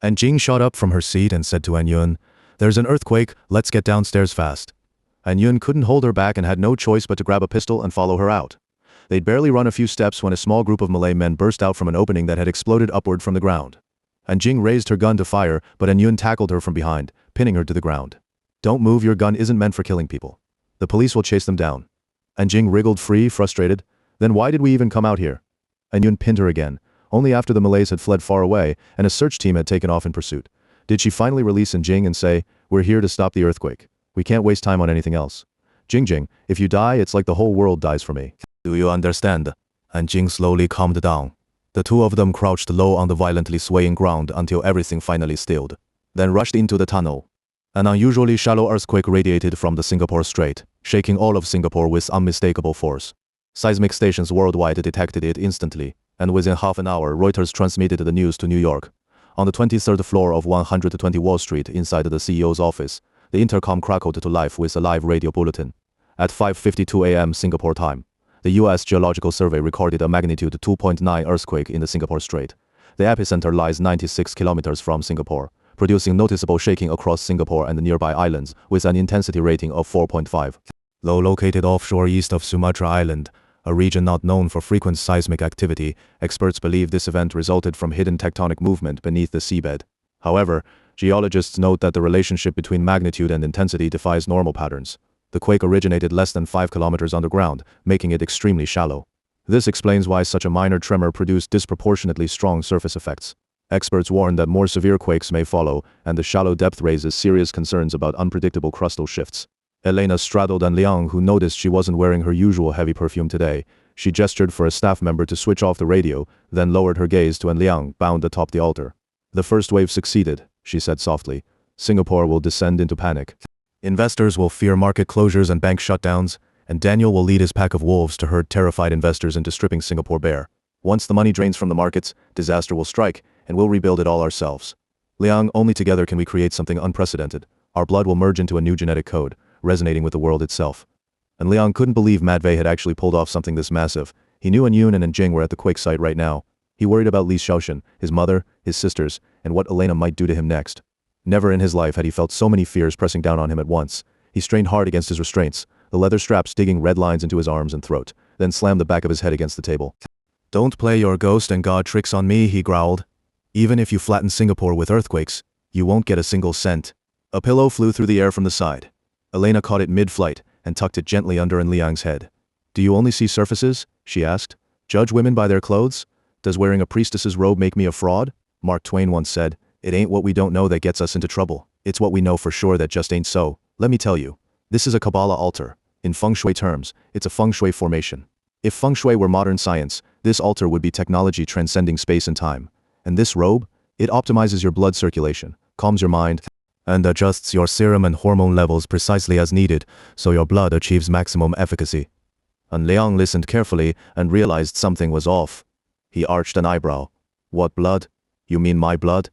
And Jing shot up from her seat and said to An Yun, "There's an earthquake, let's get downstairs fast." An Yun couldn't hold her back and had no choice but to grab a pistol and follow her out. They'd barely run a few steps when a small group of Malay men burst out from an opening that had exploded upward from the ground. And Jing raised her gun to fire, but An Yun tackled her from behind, pinning her to the ground. "Don't move, your gun isn't meant for killing people. The police will chase them down." And Jing wriggled free, frustrated. "Then why did we even come out here?" An Yun pinned her again, only after the Malays had fled far away and a search team had taken off in pursuit. Did she finally release An Jing and say, "We're here to stop the earthquake. We can't waste time on anything else. Jing, if you die, it's like the whole world dies for me. Do you understand?" And Jing slowly calmed down. The two of them crouched low on the violently swaying ground until everything finally stilled, then rushed into the tunnel. An unusually shallow earthquake radiated from the Singapore Strait, shaking all of Singapore with unmistakable force. Seismic stations worldwide detected it instantly, and within half an hour Reuters transmitted the news to New York. On the 23rd floor of 120 Wall Street inside the CEO's office, the intercom crackled to life with a live radio bulletin. At 5:52 a.m. Singapore time, the U.S. Geological Survey recorded a magnitude 2.9 earthquake in the Singapore Strait. The epicenter lies 96 kilometers from Singapore, producing noticeable shaking across Singapore and the nearby islands with an intensity rating of 4.5. Though located offshore east of Sumatra Island, a region not known for frequent seismic activity, experts believe this event resulted from hidden tectonic movement beneath the seabed. However, geologists note that the relationship between magnitude and intensity defies normal patterns. The quake originated less than 5 kilometers underground, making it extremely shallow. This explains why such a minor tremor produced disproportionately strong surface effects. Experts warn that more severe quakes may follow, and the shallow depth raises serious concerns about unpredictable crustal shifts. Elena straddled An Liang, who noticed she wasn't wearing her usual heavy perfume today. She gestured for a staff member to switch off the radio, then lowered her gaze to An Liang, bound atop the altar. "The first wave succeeded," she said softly. "Singapore will descend into panic. Investors will fear market closures and bank shutdowns, and Daniel will lead his pack of wolves to herd terrified investors into stripping Singapore bare. Once the money drains from the markets, disaster will strike, and we'll rebuild it all ourselves. Liang, only together can we create something unprecedented. Our blood will merge into a new genetic code, resonating with the world itself." And Liang couldn't believe Matvey had actually pulled off something this massive. He knew An Yun and An Jing were at the quake site right now. He worried about Li Xiaoshan, his mother, his sisters, and what Elena might do to him next. Never in his life had he felt so many fears pressing down on him at once. He strained hard against his restraints, the leather straps digging red lines into his arms and throat, then slammed the back of his head against the table. "Don't play your ghost and God tricks on me," he growled. "Even if you flatten Singapore with earthquakes, you won't get a single cent." A pillow flew through the air from the side. Elena caught it mid-flight and tucked it gently under An Liang's head. "Do you only see surfaces?" she asked. "Judge women by their clothes? Does wearing a priestess's robe make me a fraud?" Mark Twain once said, "It ain't what we don't know that gets us into trouble. It's what we know for sure that just ain't so. Let me tell you. This is a Kabbalah altar. In Feng Shui terms, it's a Feng Shui formation. If Feng Shui were modern science, this altar would be technology transcending space and time. And this robe? It optimizes your blood circulation, calms your mind, and adjusts your serum and hormone levels precisely as needed, so your blood achieves maximum efficacy." And Liang listened carefully and realized something was off. He arched an eyebrow. "What blood? You mean my blood?"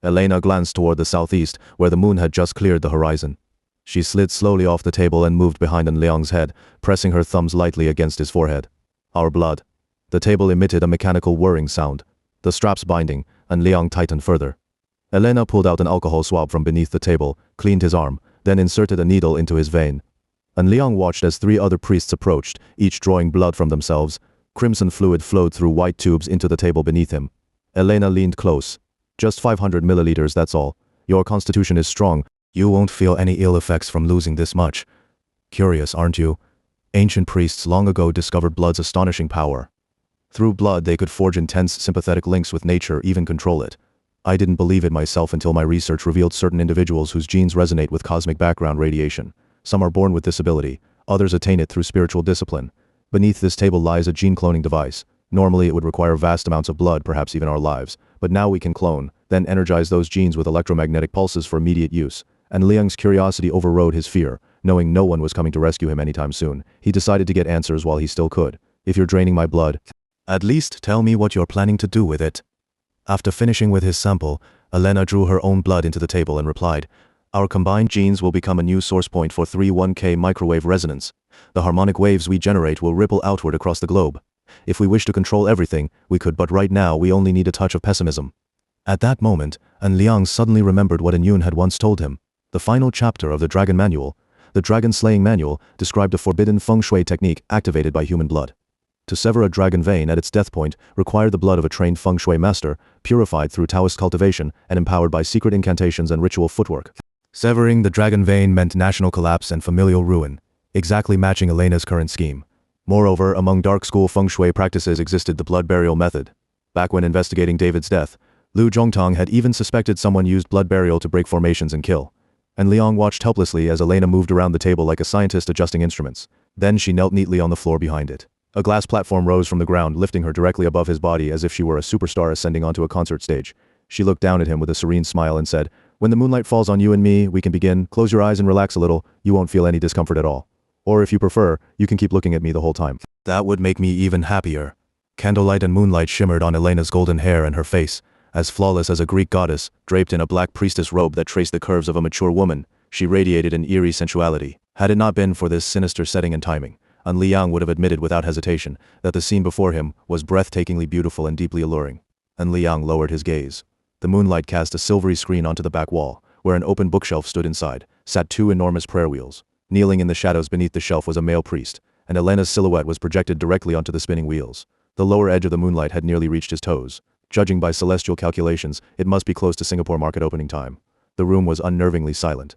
Elena glanced toward the southeast, where the moon had just cleared the horizon. She slid slowly off the table and moved behind An Liang's head, pressing her thumbs lightly against his forehead. "Our blood." The table emitted a mechanical whirring sound. The straps binding, and Liang tightened further. Elena pulled out an alcohol swab from beneath the table, cleaned his arm, then inserted a needle into his vein. And Liang watched as 3 other priests approached, each drawing blood from themselves. Crimson fluid flowed through white tubes into the table beneath him. Elena leaned close. "Just 500 milliliters, that's all. Your constitution is strong. You won't feel any ill effects from losing this much. Curious, aren't you? Ancient priests long ago discovered blood's astonishing power. Through blood they could forge intense sympathetic links with nature, even control it. I didn't believe it myself until my research revealed certain individuals whose genes resonate with cosmic background radiation. Some are born with this ability, others attain it through spiritual discipline. Beneath this table lies a gene cloning device. Normally it would require vast amounts of blood, perhaps even our lives, but now we can clone, then energize those genes with electromagnetic pulses for immediate use." And Liang's curiosity overrode his fear. Knowing no one was coming to rescue him anytime soon, he decided to get answers while he still could. "If you're draining my blood, at least tell me what you're planning to do with it." After finishing with his sample, Elena drew her own blood into the table and replied, "Our combined genes will become a new source point for 31K microwave resonance. The harmonic waves we generate will ripple outward across the globe. If we wish to control everything, we could, but right now we only need a touch of pessimism." At that moment, and Liang suddenly remembered what Yun had once told him. The final chapter of the Dragon Manual, the Dragon Slaying Manual, described a forbidden Feng Shui technique activated by human blood. To sever a dragon vein at its death point required the blood of a trained Feng Shui master, purified through Taoist cultivation and empowered by secret incantations and ritual footwork. Severing the dragon vein meant national collapse and familial ruin, exactly matching Elena's current scheme. Moreover, among dark school Feng Shui practices existed the blood burial method. Back when investigating David's death, Lu Zhongtang had even suspected someone used blood burial to break formations and kill. And Liang watched helplessly as Elena moved around the table like a scientist adjusting instruments. Then she knelt neatly on the floor behind it. A glass platform rose from the ground, lifting her directly above his body as if she were a superstar ascending onto a concert stage. She looked down at him with a serene smile and said, "When the moonlight falls on you and me, we can begin. Close your eyes and relax a little. You won't feel any discomfort at all. Or if you prefer, you can keep looking at me the whole time." That would make me even happier. Candlelight and moonlight shimmered on Elena's golden hair and her face, as flawless as a Greek goddess, draped in a black priestess robe that traced the curves of a mature woman. She radiated an eerie sensuality. Had it not been for this sinister setting and timing, Liang would have admitted without hesitation that the scene before him was breathtakingly beautiful and deeply alluring. Liang lowered his gaze. The moonlight cast a silvery screen onto the back wall, where an open bookshelf stood inside, sat two enormous prayer wheels. Kneeling in the shadows beneath the shelf was a male priest, and Elena's silhouette was projected directly onto the spinning wheels. The lower edge of the moonlight had nearly reached his toes. Judging by celestial calculations, it must be close to Singapore market opening time. The room was unnervingly silent.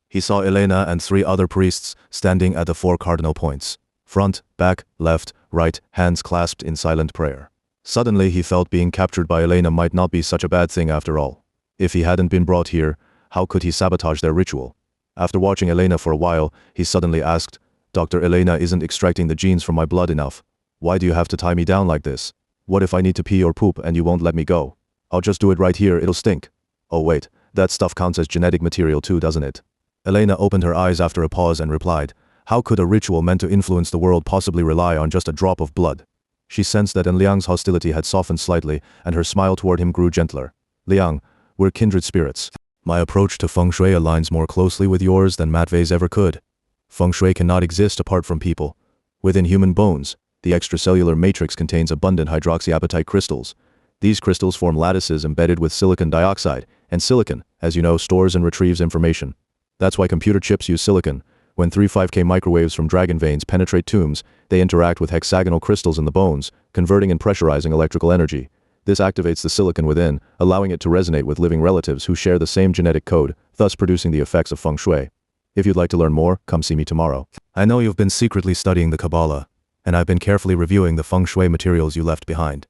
He saw Elena and three other priests standing at the four cardinal points. Front, back, left, right, hands clasped in silent prayer. Suddenly he felt being captured by Elena might not be such a bad thing after all. If he hadn't been brought here, how could he sabotage their ritual? After watching Elena for a while, he suddenly asked, "Dr. Elena isn't extracting the genes from my blood enough. Why do you have to tie me down like this? What if I need to pee or poop and you won't let me go? I'll just do it right here, it'll stink." "Oh wait, that stuff counts as genetic material too, doesn't it?" Elena opened her eyes after a pause and replied, "How could a ritual meant to influence the world possibly rely on just a drop of blood?" She sensed that Liang's hostility had softened slightly, and her smile toward him grew gentler. "Liang, we're kindred spirits. My approach to Feng Shui aligns more closely with yours than Matvei's ever could. Feng Shui cannot exist apart from people. Within human bones, the extracellular matrix contains abundant hydroxyapatite crystals. These crystals form lattices embedded with silicon dioxide, and silicon, as you know, stores and retrieves information. That's why computer chips use silicon. When 35K microwaves from dragon veins penetrate tombs, they interact with hexagonal crystals in the bones, converting and pressurizing electrical energy. This activates the silicon within, allowing it to resonate with living relatives who share the same genetic code, thus producing the effects of Feng Shui. If you'd like to learn more, come see me tomorrow. I know you've been secretly studying the Kabbalah, and I've been carefully reviewing the Feng Shui materials you left behind.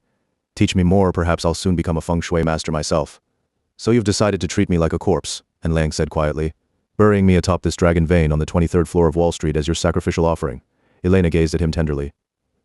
Teach me more, perhaps I'll soon become a Feng Shui master myself." "So you've decided to treat me like a corpse," Liang said quietly, "burying me atop this dragon vein on the 23rd floor of Wall Street as your sacrificial offering." Elena gazed at him tenderly.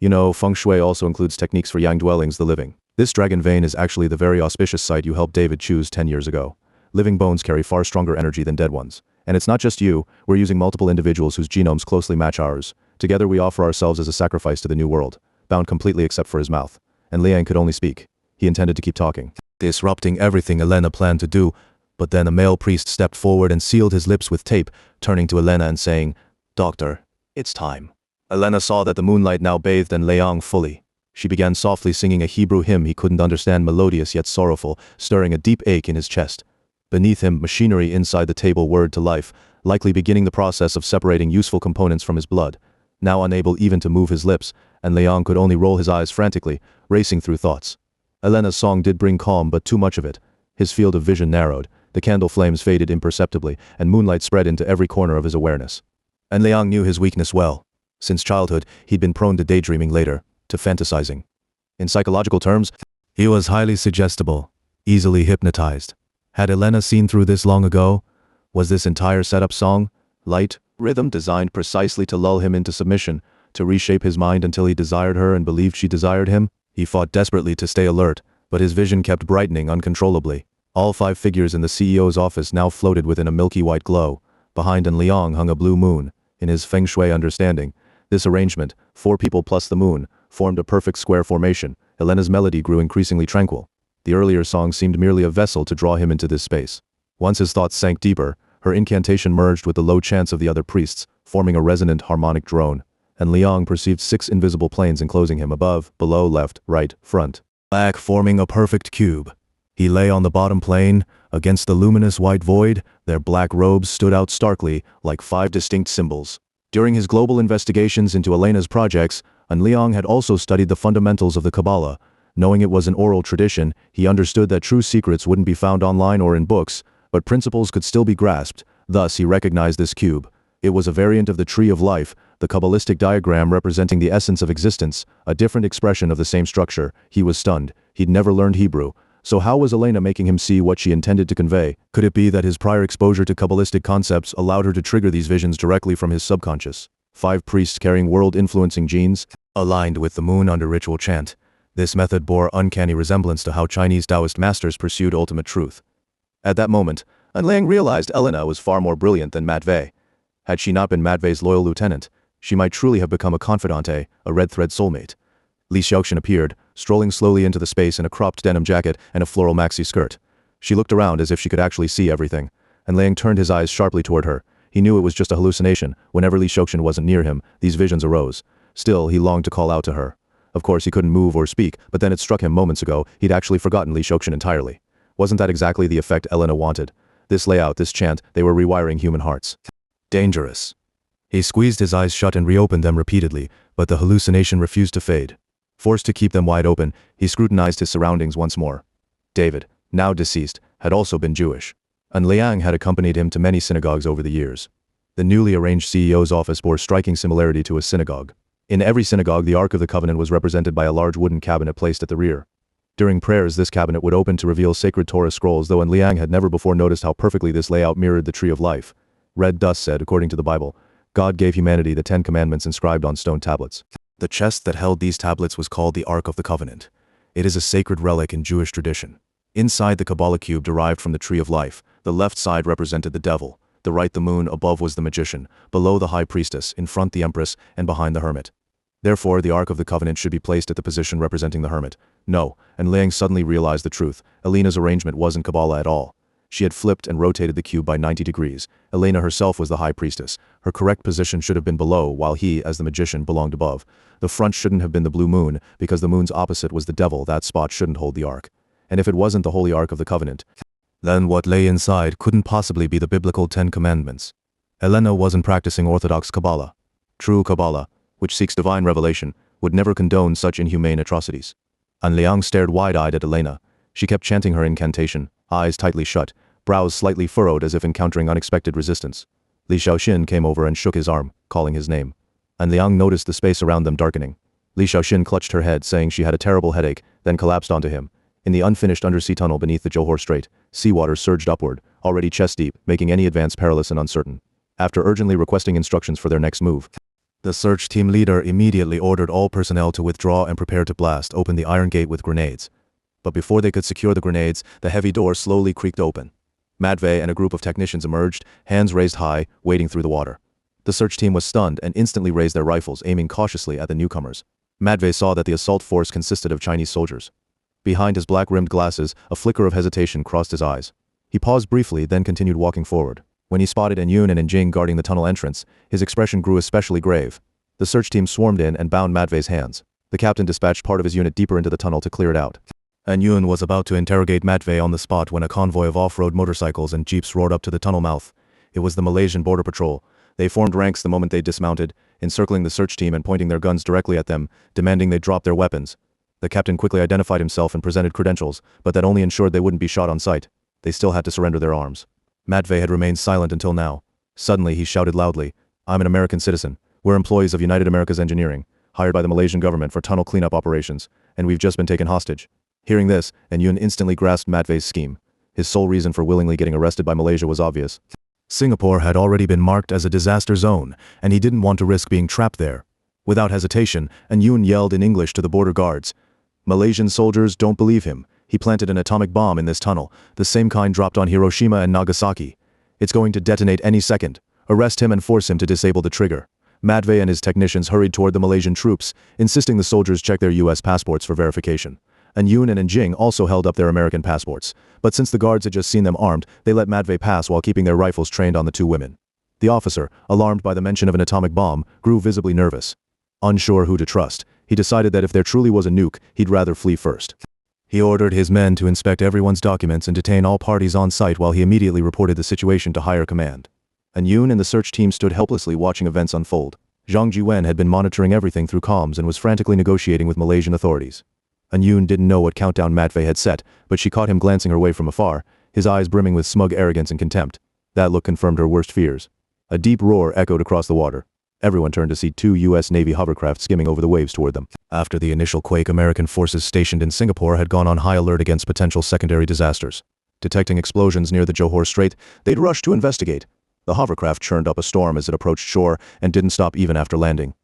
"You know, Feng Shui also includes techniques for yang dwellings, the living. This dragon vein is actually the very auspicious site you helped David choose 10 years ago. Living bones carry far stronger energy than dead ones. And it's not just you, we're using multiple individuals whose genomes closely match ours. Together we offer ourselves as a sacrifice to the new world," bound completely except for his mouth. And Liang could only speak. He intended to keep talking, disrupting everything Elena planned to do, but then a male priest stepped forward and sealed his lips with tape, turning to Elena and saying, "Doctor, it's time." Elena saw that the moonlight now bathed Liang fully. She began softly singing a Hebrew hymn he couldn't understand, melodious yet sorrowful, stirring a deep ache in his chest. Beneath him, machinery inside the table whirred to life, likely beginning the process of separating useful components from his blood. Now unable even to move his lips, Liang could only roll his eyes frantically, racing through thoughts. Elena's song did bring calm, but too much of it. His field of vision narrowed, the candle flames faded imperceptibly, and moonlight spread into every corner of his awareness. Liang knew his weakness well. Since childhood, he'd been prone to daydreaming, later, to fantasizing. In psychological terms, he was highly suggestible, easily hypnotized. Had Elena seen through this long ago? Was this entire setup song, light, rhythm designed precisely to lull him into submission, to reshape his mind until he desired her and believed she desired him? He fought desperately to stay alert, but his vision kept brightening uncontrollably. All 5 figures in the CEO's office now floated within a milky white glow. Behind Liang hung a blue moon. In his Feng Shui understanding, this arrangement, 4 people plus the moon, formed a perfect square formation. Elena's melody grew increasingly tranquil. The earlier song seemed merely a vessel to draw him into this space. Once his thoughts sank deeper, her incantation merged with the low chants of the other priests, forming a resonant harmonic drone. Liang perceived 6 invisible planes enclosing him, above, below, left, right, front, back, forming a perfect cube. He lay on the bottom plane, against the luminous white void. Their black robes stood out starkly, like 5 distinct symbols. During his global investigations into Elena's projects, Liang had also studied the fundamentals of the Kabbalah. Knowing it was an oral tradition, he understood that true secrets wouldn't be found online or in books, but principles could still be grasped. Thus, he recognized this cube. It was a variant of the Tree of Life, the Kabbalistic diagram representing the essence of existence, a different expression of the same structure. He was stunned. He'd never learned Hebrew. So how was Elena making him see what she intended to convey? Could it be that his prior exposure to Kabbalistic concepts allowed her to trigger these visions directly from his subconscious? 5 priests carrying world-influencing genes, aligned with the moon under ritual chant. This method bore uncanny resemblance to how Chinese Taoist masters pursued ultimate truth. At that moment, Liang realized Elena was far more brilliant than Matvei. Had she not been Matvei's loyal lieutenant, she might truly have become a confidante, a red-thread soulmate. Li Xiaoxin appeared, strolling slowly into the space in a cropped denim jacket and a floral maxi skirt. She looked around as if she could actually see everything, and Liang turned his eyes sharply toward her. He knew it was just a hallucination. Whenever Li Xiaoxin wasn't near him, these visions arose. Still, he longed to call out to her. Of course, he couldn't move or speak, but then it struck him moments ago, he'd actually forgotten Li Xiaoxin entirely. Wasn't that exactly the effect Elena wanted? This layout, this chant, they were rewiring human hearts. Dangerous. He squeezed his eyes shut and reopened them repeatedly, but the hallucination refused to fade. Forced to keep them wide open, he scrutinized his surroundings once more. David, now deceased, had also been Jewish, and Liang had accompanied him to many synagogues over the years. The newly arranged CEO's office bore striking similarity to a synagogue. In every synagogue, the Ark of the Covenant was represented by a large wooden cabinet placed at the rear. During prayers, this cabinet would open to reveal sacred Torah scrolls, though Liang had never before noticed how perfectly this layout mirrored the Tree of Life. Red Dust said, according to the Bible, God gave humanity the 10 commandments inscribed on stone tablets. The chest that held these tablets was called the Ark of the Covenant. It is a sacred relic in Jewish tradition. Inside the Kabbalah cube derived from the Tree of Life, the left side represented the devil, the right the moon, above was the magician, below the high priestess, in front the empress, and behind the hermit. Therefore, the Ark of the Covenant should be placed at the position representing the hermit. No, and Liang suddenly realized the truth. Elena's arrangement wasn't Kabbalah at all. She had flipped and rotated the cube by 90 degrees. Elena herself was the high priestess. Her correct position should have been below, while he, as the magician, belonged above. The front shouldn't have been the blue moon, because the moon's opposite was the devil. That spot shouldn't hold the Ark. And if it wasn't the Holy Ark of the Covenant, then what lay inside couldn't possibly be the biblical 10 commandments. Elena wasn't practicing Orthodox Kabbalah. True Kabbalah, which seeks divine revelation, would never condone such inhumane atrocities. And Liang stared wide-eyed at Elena. She kept chanting her incantation, eyes tightly shut, brows slightly furrowed as if encountering unexpected resistance. Li Xiaoxin came over and shook his arm, calling his name. And Liang noticed the space around them darkening. Li Xiaoxin clutched her head, saying she had a terrible headache, then collapsed onto him. In the unfinished undersea tunnel beneath the Johor Strait, seawater surged upward, already chest-deep, making any advance perilous and uncertain. After urgently requesting instructions for their next move, the search team leader immediately ordered all personnel to withdraw and prepare to blast open the iron gate with grenades. But before they could secure the grenades, the heavy door slowly creaked open. Matvei and a group of technicians emerged, hands raised high, wading through the water. The search team was stunned and instantly raised their rifles, aiming cautiously at the newcomers. Matvei saw that the assault force consisted of Chinese soldiers. Behind his black-rimmed glasses, a flicker of hesitation crossed his eyes. He paused briefly, then continued walking forward. When he spotted Yun and Jing guarding the tunnel entrance, his expression grew especially grave. The search team swarmed in and bound Matvei's hands. The captain dispatched part of his unit deeper into the tunnel to clear it out. Yun was about to interrogate Matvei on the spot when a convoy of off-road motorcycles and jeeps roared up to the tunnel mouth. It was the Malaysian Border Patrol. They formed ranks the moment they dismounted, encircling the search team and pointing their guns directly at them, demanding they drop their weapons. The captain quickly identified himself and presented credentials, but that only ensured they wouldn't be shot on sight. They still had to surrender their arms. Matvei had remained silent until now. Suddenly, he shouted loudly, "I'm an American citizen. We're employees of United Americas Engineering, hired by the Malaysian government for tunnel cleanup operations, and we've just been taken hostage." Hearing this, Yun instantly grasped Matvei's scheme. His sole reason for willingly getting arrested by Malaysia was obvious. Singapore had already been marked as a disaster zone, and he didn't want to risk being trapped there. Without hesitation, Yun yelled in English to the border guards. Malaysian soldiers don't believe him. He planted an atomic bomb in this tunnel, the same kind dropped on Hiroshima and Nagasaki. It's going to detonate any second. Arrest him and force him to disable the trigger. Matvei and his technicians hurried toward the Malaysian troops, insisting the soldiers check their U.S. passports for verification. Yun and Jing also held up their American passports, but since the guards had just seen them armed, they let Matvei pass while keeping their rifles trained on the two women. The officer, alarmed by the mention of an atomic bomb, grew visibly nervous. Unsure who to trust, he decided that if there truly was a nuke, he'd rather flee first. He ordered his men to inspect everyone's documents and detain all parties on site while he immediately reported the situation to higher command. And Yoon and the search team stood helplessly watching events unfold. Zhang Jiwen had been monitoring everything through comms and was frantically negotiating with Malaysian authorities. And Yoon didn't know what countdown Matvey had set, but she caught him glancing her way from afar, his eyes brimming with smug arrogance and contempt. That look confirmed her worst fears. A deep roar echoed across the water. Everyone turned to see two U.S. Navy hovercraft skimming over the waves toward them. After the initial quake, American forces stationed in Singapore had gone on high alert against potential secondary disasters. Detecting explosions near the Johor Strait, they'd rushed to investigate. The hovercraft churned up a storm as it approached shore and didn't stop even after landing.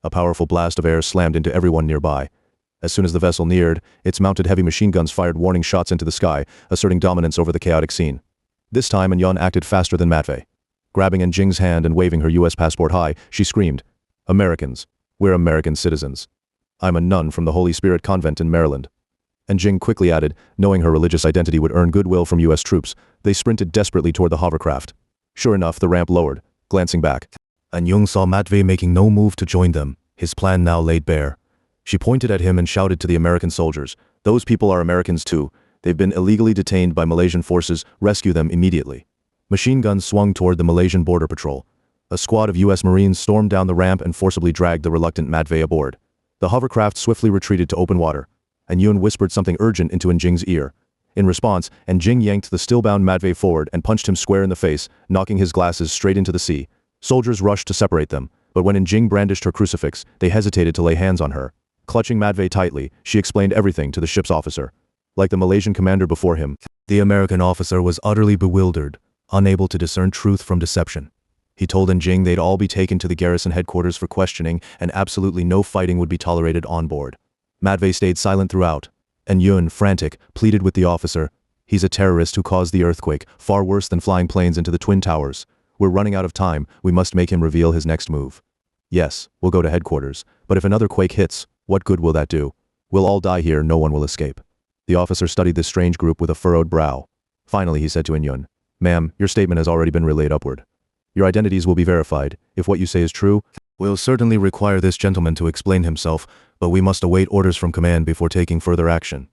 A powerful blast of air slammed into everyone nearby. As soon as the vessel neared, its mounted heavy machine guns fired warning shots into the sky, asserting dominance over the chaotic scene. This time, Anyun acted faster than Matvey. Grabbing Jing's hand and waving her U.S. passport high, she screamed, "Americans. We're American citizens. I'm a nun from the Holy Spirit Convent in Maryland." And Jing quickly added, knowing her religious identity would earn goodwill from U.S. troops, they sprinted desperately toward the hovercraft. Sure enough, the ramp lowered, glancing back. Anyun saw Matvey making no move to join them, his plan now laid bare. She pointed at him and shouted to the American soldiers, "Those people are Americans too. They've been illegally detained by Malaysian forces. Rescue them immediately." Machine guns swung toward the Malaysian border patrol. A squad of U.S. Marines stormed down the ramp and forcibly dragged the reluctant Matvey aboard. The hovercraft swiftly retreated to open water. Anyun whispered something urgent into Jing's ear. In response, Jing yanked the still-bound Matvey forward and punched him square in the face, knocking his glasses straight into the sea. Soldiers rushed to separate them, but when Jing brandished her crucifix, they hesitated to lay hands on her. Clutching Matvey tightly, she explained everything to the ship's officer. Like the Malaysian commander before him, the American officer was utterly bewildered, unable to discern truth from deception. He told Jing they'd all be taken to the garrison headquarters for questioning and absolutely no fighting would be tolerated on board. Matvey stayed silent throughout. And Yoon, frantic, pleaded with the officer, "He's a terrorist who caused the earthquake, far worse than flying planes into the Twin Towers. We're running out of time, we must make him reveal his next move. Yes, we'll go to headquarters, but if another quake hits, what good will that do? We'll all die here, no one will escape." The officer studied this strange group with a furrowed brow. Finally he said to Yoon, "Ma'am, your statement has already been relayed upward. Your identities will be verified. If what you say is true, we'll certainly require this gentleman to explain himself, but we must await orders from command before taking further action."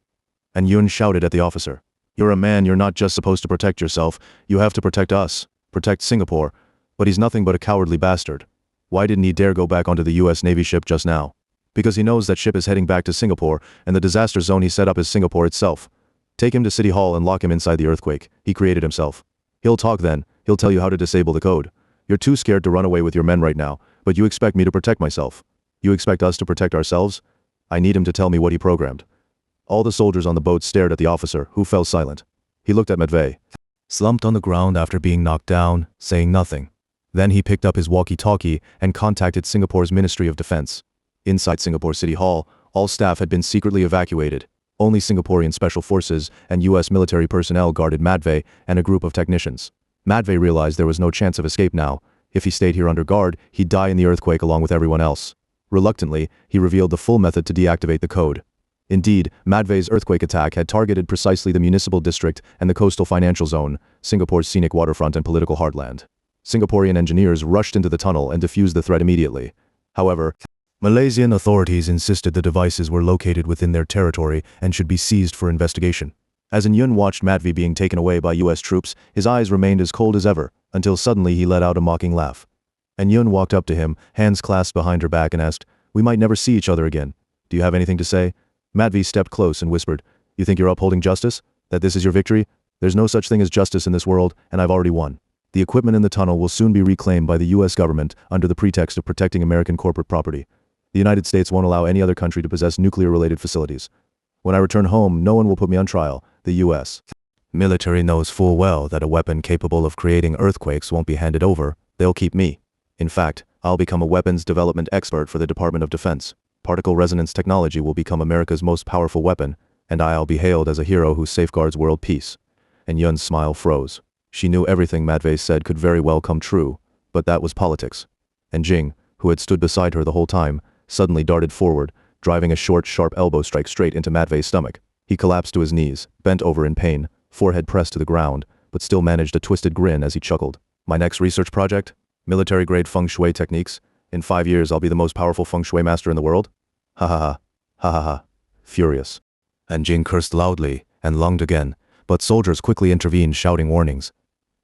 And Yoon shouted at the officer, "You're a man, you're not just supposed to protect yourself, you have to protect us, protect Singapore, but he's nothing but a cowardly bastard. Why didn't he dare go back onto the U.S. Navy ship just now? Because he knows that ship is heading back to Singapore, and the disaster zone he set up is Singapore itself. Take him to City Hall and lock him inside the earthquake he created himself. He'll talk then, he'll tell you how to disable the code. You're too scared to run away with your men right now, but you expect me to protect myself. You expect us to protect ourselves? I need him to tell me what he programmed." All the soldiers on the boat stared at the officer, who fell silent. He looked at Matvey, slumped on the ground after being knocked down, saying nothing. Then he picked up his walkie-talkie and contacted Singapore's Ministry of Defense. Inside Singapore City Hall, all staff had been secretly evacuated. Only Singaporean special forces and U.S. military personnel guarded Matvey and a group of technicians. Matvey realized there was no chance of escape now. If he stayed here under guard, he'd die in the earthquake along with everyone else. Reluctantly, he revealed the full method to deactivate the code. Indeed, Matvey's earthquake attack had targeted precisely the municipal district and the coastal financial zone, Singapore's scenic waterfront and political heartland. Singaporean engineers rushed into the tunnel and defused the threat immediately. However, Malaysian authorities insisted the devices were located within their territory and should be seized for investigation. As Yoon watched Matvey being taken away by U.S. troops, his eyes remained as cold as ever, until suddenly he let out a mocking laugh. And Yoon walked up to him, hands clasped behind her back, and asked, "We might never see each other again. Do you have anything to say?" Matvey stepped close and whispered, "You think you're upholding justice? That this is your victory? There's no such thing as justice in this world, and I've already won. The equipment in the tunnel will soon be reclaimed by the U.S. government under the pretext of protecting American corporate property. The United States won't allow any other country to possess nuclear-related facilities. When I return home, no one will put me on trial. The U.S. military knows full well that a weapon capable of creating earthquakes won't be handed over. They'll keep me. In fact, I'll become a weapons development expert for the Department of Defense. Particle resonance technology will become America's most powerful weapon, and I'll be hailed as a hero who safeguards world peace." And Yun's smile froze. She knew everything Matvey said could very well come true, but that was politics. And Jing, who had stood beside her the whole time, suddenly darted forward, driving a short, sharp elbow strike straight into Matvey's stomach. He collapsed to his knees, bent over in pain, forehead pressed to the ground, but still managed a twisted grin as he chuckled. "My next research project? Military-grade Feng Shui techniques? In 5 years I'll be the most powerful Feng Shui master in the world? Ha ha ha. Ha ha ha. Furious." And Jing cursed loudly and lunged again, but soldiers quickly intervened, shouting warnings.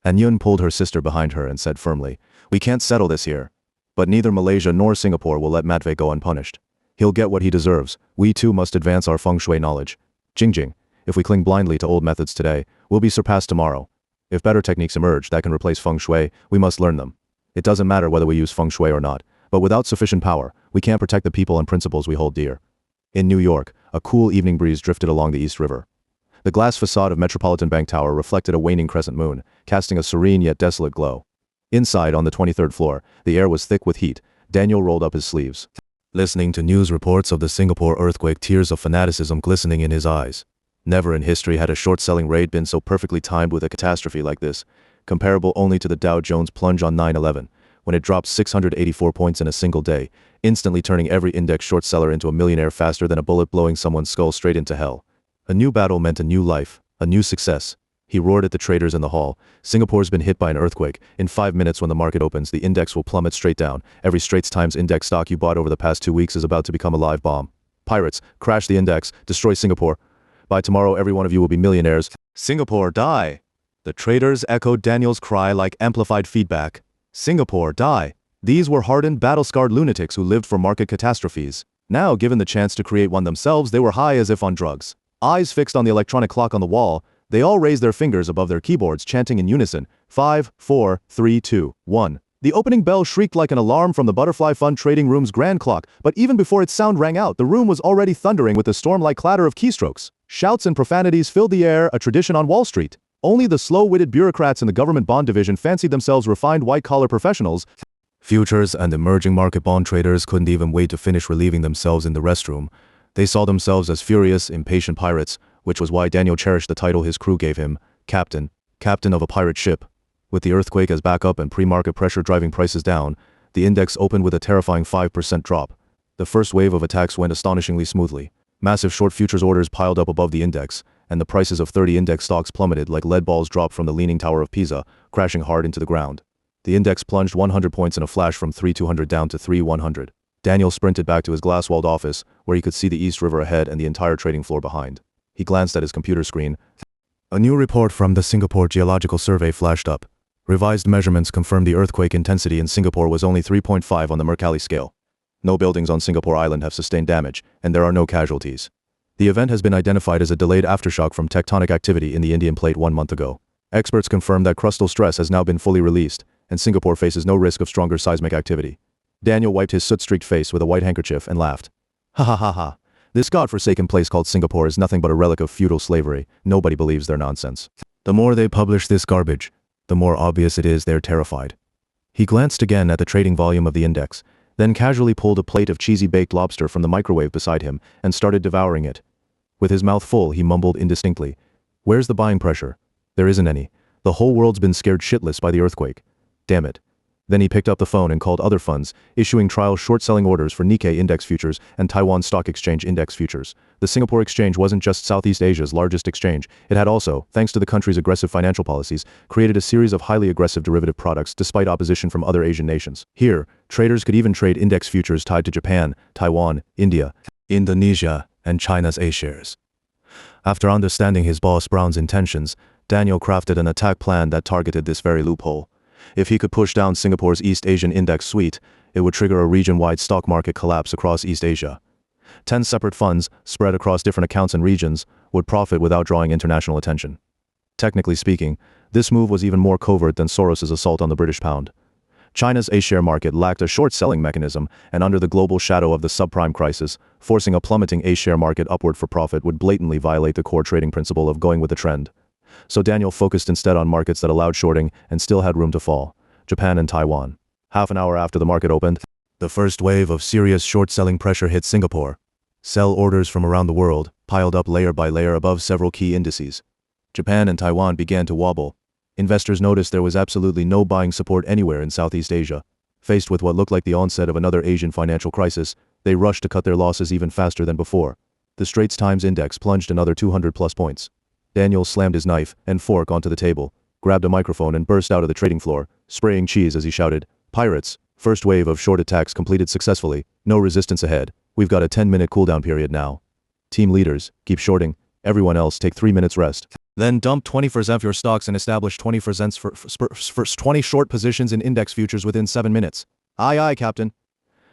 And Yun pulled her sister behind her and said firmly, "We can't settle this here. But neither Malaysia nor Singapore will let Matvey go unpunished. He'll get what he deserves. We too must advance our Feng Shui knowledge. Jing, if we cling blindly to old methods today, we'll be surpassed tomorrow. If better techniques emerge that can replace Feng Shui, we must learn them. It doesn't matter whether we use Feng Shui or not, but without sufficient power, we can't protect the people and principles we hold dear." In New York, a cool evening breeze drifted along the East River. The glass facade of Metropolitan Bank Tower reflected a waning crescent moon, casting a serene yet desolate glow. Inside, on the 23rd floor, the air was thick with heat. Daniel rolled up his sleeves, listening to news reports of the Singapore earthquake, tears of fanaticism glistening in his eyes. Never in history had a short-selling raid been so perfectly timed with a catastrophe like this, comparable only to the Dow Jones plunge on 9/11, when it dropped 684 points in a single day, instantly turning every index short seller into a millionaire faster than a bullet blowing someone's skull straight into hell. A new battle meant a new life, a new success. He roared at the traders in the hall. "Singapore's been hit by an earthquake. In 5 minutes when the market opens, the index will plummet straight down. Every Straits Times index stock you bought over the past 2 weeks is about to become a live bomb. Pirates, crash the index, destroy Singapore. By tomorrow, every one of you will be millionaires. Singapore, die!" The traders echoed Daniel's cry like amplified feedback. Singapore, die! These were hardened, battle-scarred lunatics who lived for market catastrophes. Now, given the chance to create one themselves, they were high as if on drugs. Eyes fixed on the electronic clock on the wall, they all raised their fingers above their keyboards, chanting in unison, 5, 4, 3, 2, 1. The opening bell shrieked like an alarm from the Butterfly Fund trading room's grand clock, but even before its sound rang out, the room was already thundering with the storm-like clatter of keystrokes. Shouts and profanities filled the air, a tradition on Wall Street. Only the slow-witted bureaucrats in the government bond division fancied themselves refined white-collar professionals. Futures and emerging market bond traders couldn't even wait to finish relieving themselves in the restroom. They saw themselves as furious, impatient pirates, which was why Daniel cherished the title his crew gave him, captain of a pirate ship. With the earthquake as backup and pre-market pressure driving prices down, the index opened with a terrifying 5% drop. The first wave of attacks went astonishingly smoothly. Massive short futures orders piled up above the index, and the prices of 30 index stocks plummeted like lead balls dropped from the Leaning Tower of Pisa, crashing hard into the ground. The index plunged 100 points in a flash from 3,200 down to 3,100. Daniel sprinted back to his glass-walled office, where he could see the East River ahead and the entire trading floor behind. He glanced at his computer screen. A new report from the Singapore Geological Survey flashed up. Revised measurements confirmed the earthquake intensity in Singapore was only 3.5 on the Mercalli scale. No buildings on Singapore Island have sustained damage, and there are no casualties. The event has been identified as a delayed aftershock from tectonic activity in the Indian plate 1 month ago. Experts confirm that crustal stress has now been fully released, and Singapore faces no risk of stronger seismic activity. Daniel wiped his soot-streaked face with a white handkerchief and laughed. "Ha ha ha ha. This godforsaken place called Singapore is nothing but a relic of feudal slavery. Nobody believes their nonsense. The more they publish this garbage, the more obvious it is they're terrified." He glanced again at the trading volume of the index, then casually pulled a plate of cheesy baked lobster from the microwave beside him and started devouring it. With his mouth full, he mumbled indistinctly, "Where's the buying pressure? There isn't any. The whole world's been scared shitless by the earthquake. Damn it." Then he picked up the phone and called other funds, issuing trial short-selling orders for Nikkei Index Futures and Taiwan Stock Exchange Index Futures. The Singapore Exchange wasn't just Southeast Asia's largest exchange, it had also, thanks to the country's aggressive financial policies, created a series of highly aggressive derivative products despite opposition from other Asian nations. Here, traders could even trade index futures tied to Japan, Taiwan, India, Indonesia, and China's A-shares. After understanding his boss Brown's intentions, Daniel crafted an attack plan that targeted this very loophole. If he could push down Singapore's East Asian Index suite, it would trigger a region-wide stock market collapse across East Asia. 10 separate funds, spread across different accounts and regions, would profit without drawing international attention. Technically speaking, this move was even more covert than Soros's assault on the British pound. China's A-share market lacked a short-selling mechanism, and under the global shadow of the subprime crisis, forcing a plummeting A-share market upward for profit would blatantly violate the core trading principle of going with the trend. So Daniel focused instead on markets that allowed shorting and still had room to fall: Japan and Taiwan. Half an hour after the market opened, the first wave of serious short-selling pressure hit Singapore. Sell orders from around the world piled up layer by layer above several key indices. Japan and Taiwan began to wobble. Investors noticed there was absolutely no buying support anywhere in Southeast Asia. Faced with what looked like the onset of another Asian financial crisis, they rushed to cut their losses even faster than before. The Straits Times index plunged another 200-plus points. Daniel slammed his knife and fork onto the table, grabbed a microphone and burst out of the trading floor, spraying cheese as he shouted, "Pirates, first wave of short attacks completed successfully, no resistance ahead, we've got a 10-minute cooldown period now." Team leaders, keep shorting. Everyone else take 3 minutes rest. Then dump 20% of your stocks and establish 20% for 20 short positions in index futures within 7 minutes. Aye aye, Captain.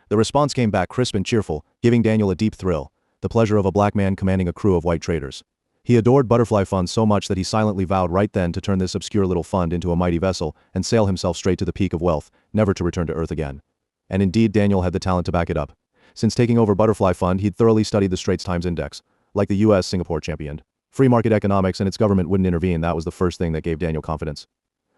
The response came back crisp and cheerful, giving Daniel a deep thrill, the pleasure of a black man commanding a crew of white traders. He adored butterfly funds so much that he silently vowed right then to turn this obscure little fund into a mighty vessel and sail himself straight to the peak of wealth, never to return to earth again. And indeed Daniel had the talent to back it up. Since taking over Butterfly Fund, he'd thoroughly studied the Straits Times Index. Like the US Singapore championed. Free market economics and its government wouldn't intervene, that was the first thing that gave Daniel confidence.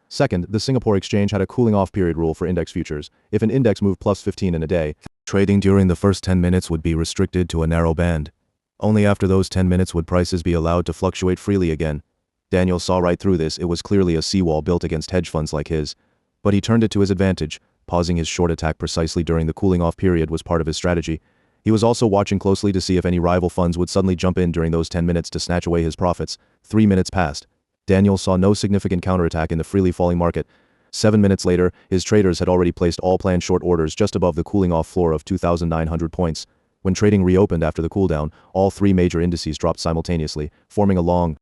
Second, the Singapore exchange had a cooling off period rule for index futures. If an index moved plus 15 in a day, trading during the first 10 minutes would be restricted to a narrow band. Only after those 10 minutes would prices be allowed to fluctuate freely again. Daniel saw right through this. It was clearly a seawall built against hedge funds like his. But he turned it to his advantage. Pausing his short attack precisely during the cooling off period was part of his strategy. He was also watching closely to see if any rival funds would suddenly jump in during those 10 minutes to snatch away his profits. 3 minutes passed. Daniel saw no significant counterattack in the freely falling market. 7 minutes later, his traders had already placed all planned short orders just above the cooling off floor of 2,900 points. When trading reopened after the cooldown, all 3 major indices dropped simultaneously, forming a long,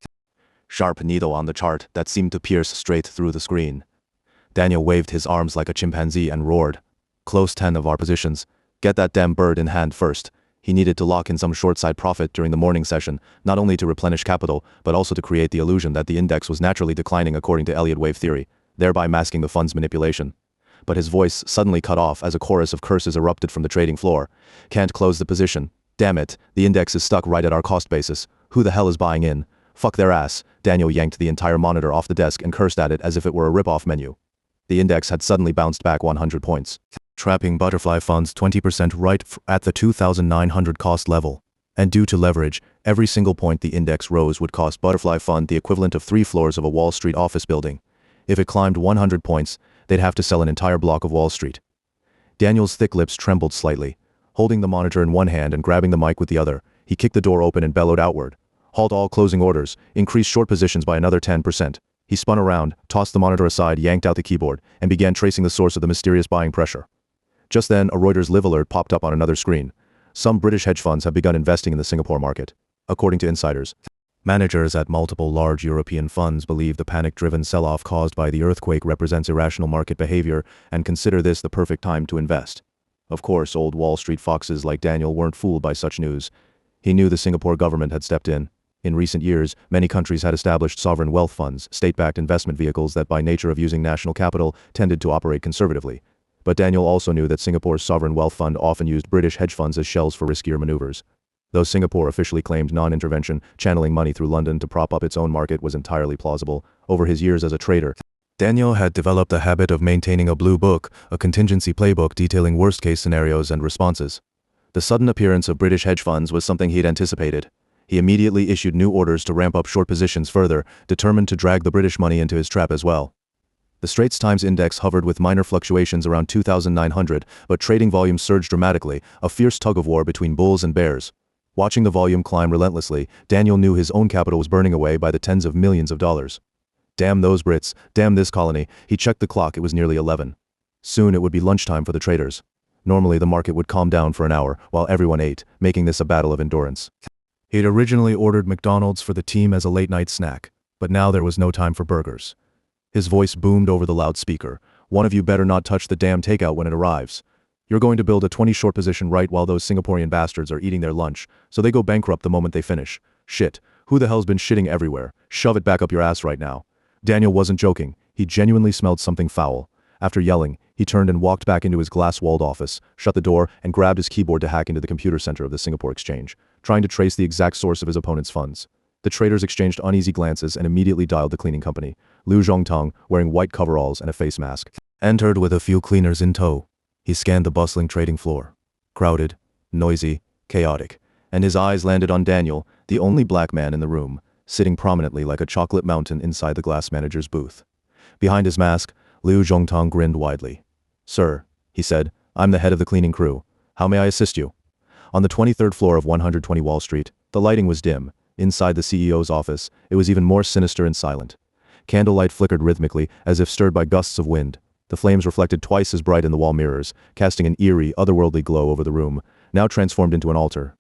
sharp needle on the chart that seemed to pierce straight through the screen. Daniel waved his arms like a chimpanzee and roared. Close 10 of our positions. Get that damn bird in hand first. He needed to lock in some short side profit during the morning session, not only to replenish capital, but also to create the illusion that the index was naturally declining according to Elliott wave theory, thereby masking the fund's manipulation. But his voice suddenly cut off as a chorus of curses erupted from the trading floor. Can't close the position. Damn it, the index is stuck right at our cost basis. Who the hell is buying in? Fuck their ass. Daniel yanked the entire monitor off the desk and cursed at it as if it were a rip-off menu. The index had suddenly bounced back 100 points. Trapping butterfly funds 20% right at the 2,900 cost level. And due to leverage, every single point the index rose would cost butterfly fund the equivalent of 3 floors of a Wall Street office building. If it climbed 100 points, they'd have to sell an entire block of Wall Street. Daniel's thick lips trembled slightly. Holding the monitor in one hand and grabbing the mic with the other, he kicked the door open and bellowed outward. Halt all closing orders, increase short positions by another 10%. He spun around, tossed the monitor aside, yanked out the keyboard, and began tracing the source of the mysterious buying pressure. Just then, a Reuters live alert popped up on another screen. Some British hedge funds have begun investing in the Singapore market. According to insiders, managers at multiple large European funds believe the panic-driven sell-off caused by the earthquake represents irrational market behavior and consider this the perfect time to invest. Of course, old Wall Street foxes like Daniel weren't fooled by such news. He knew the Singapore government had stepped in. In recent years, many countries had established sovereign wealth funds, state-backed investment vehicles that by nature of using national capital tended to operate conservatively. But Daniel also knew that Singapore's sovereign wealth fund often used British hedge funds as shells for riskier maneuvers. Though Singapore officially claimed non-intervention, channeling money through London to prop up its own market was entirely plausible. Over his years as a trader, Daniel had developed the habit of maintaining a blue book, a contingency playbook detailing worst-case scenarios and responses. The sudden appearance of British hedge funds was something he'd anticipated. He immediately issued new orders to ramp up short positions further, determined to drag the British money into his trap as well. The Straits Times Index hovered with minor fluctuations around 2,900, but trading volume surged dramatically, a fierce tug-of-war between bulls and bears. Watching the volume climb relentlessly, Daniel knew his own capital was burning away by the tens of millions of dollars. Damn those Brits, damn this colony. He checked the clock, it was nearly 11. Soon it would be lunchtime for the traders. Normally the market would calm down for an hour, while everyone ate, making this a battle of endurance. He'd originally ordered McDonald's for the team as a late-night snack, but now there was no time for burgers. His voice boomed over the loudspeaker. One of you better not touch the damn takeout when it arrives. You're going to build a 20 short position right while those Singaporean bastards are eating their lunch, so they go bankrupt the moment they finish. Shit. Who the hell's been shitting everywhere? Shove it back up your ass right now. Daniel wasn't joking. He genuinely smelled something foul. After yelling, he turned and walked back into his glass-walled office, shut the door, and grabbed his keyboard to hack into the computer center of the Singapore exchange, trying to trace the exact source of his opponent's funds. The traders exchanged uneasy glances and immediately dialed the cleaning company. Liu Zhongtong, wearing white coveralls and a face mask, entered with a few cleaners in tow. He scanned the bustling trading floor. Crowded, noisy, chaotic, and his eyes landed on Daniel, the only black man in the room, sitting prominently like a chocolate mountain inside the glass manager's booth. Behind his mask, Liu Zhongtong grinned widely. "Sir," he said, "I'm the head of the cleaning crew. How may I assist you?" On the 23rd floor of 120 Wall Street, the lighting was dim. Inside the CEO's office, it was even more sinister and silent. Candlelight flickered rhythmically, as if stirred by gusts of wind. The flames reflected twice as bright in the wall mirrors, casting an eerie, otherworldly glow over the room, now transformed into an altar.